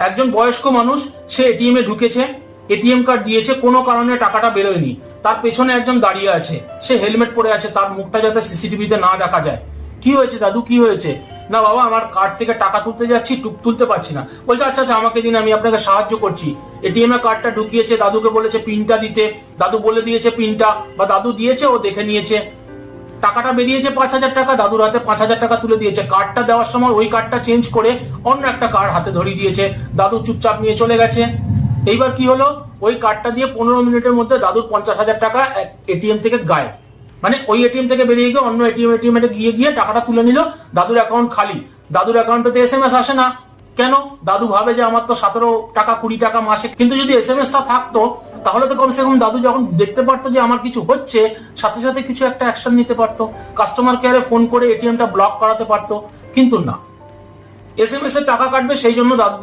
একজন বয়স্ক মানুষ, সে এটিএম এ ঢুকেছে, এটিএম কার্ড দিয়েছে, কোনো কারণে টাকাটা বেরোয়নি, তার পেছনে একজন দাঁড়িয়ে আছে, সে হেলমেট পরে আছে, তার মুখটা যাতে সিসিটিভিতে না দেখা যায়। কি হয়েছে দাদু, কি হয়েছে? না বাবা, আমার কার্ড থেকে টাকা তুলতে যাচ্ছি, তুলতে পারছি না। বলছে আচ্ছা আচ্ছা, আমাকে দিন, আমি আপনাকে সাহায্য করছি। এটিএম এ কার্ডটা ঢুকিয়েছে, দাদুকে বলেছে পিনটা দিতে, দাদু বলে দিয়েছে পিনটা, বা দাদু দিয়েছে, ও দেখে নিয়েছে। টাকাটা বেরিয়েছে 5,000 টাকা, দাদুর হাতে 5,000 টাকা তুলে দিয়েছে। কার্ডটা দেওয়ার সময় ওই কার্ডটা চেঞ্জ করে অন্য একটা কার্ড হাতে ধরিয়ে দিয়েছে, দাদু চুপচাপ নিয়ে চলে গেছে। এইবার কি হলো, ওই কার্ডটা দিয়ে 15 মিনিটের মধ্যে দাদুর 50,000 টাকা এটিএম থেকে গায়েব। মানে ওই এটিএম থেকে বেরিয়ে গিয়ে অন্য এটিএম এ গিয়ে টাকাটা তুলে নিল, দাদুর অ্যাকাউন্ট খালি। দাদুর অ্যাকাউন্টে এসএমএস আসে না। কেন? দাদু ভাবে যে আমার তো 17 টাকা 20 টাকা মাসে, কিন্তু যদি এসএমএসটা থাকতো তাহলে তো কমসে কম দাদু যখন দেখতে পারতো যে আমার কিছু হচ্ছে, সাথে সাথে কিছু একটা অ্যাকশন নিতে পারতো, কাস্টমার কেয়ারে ফোন করে এটিএমটা ব্লক করাতে পারতো। কিন্তু না, এসএমএস এ টাকা কাটবে সেই জন্য দাদু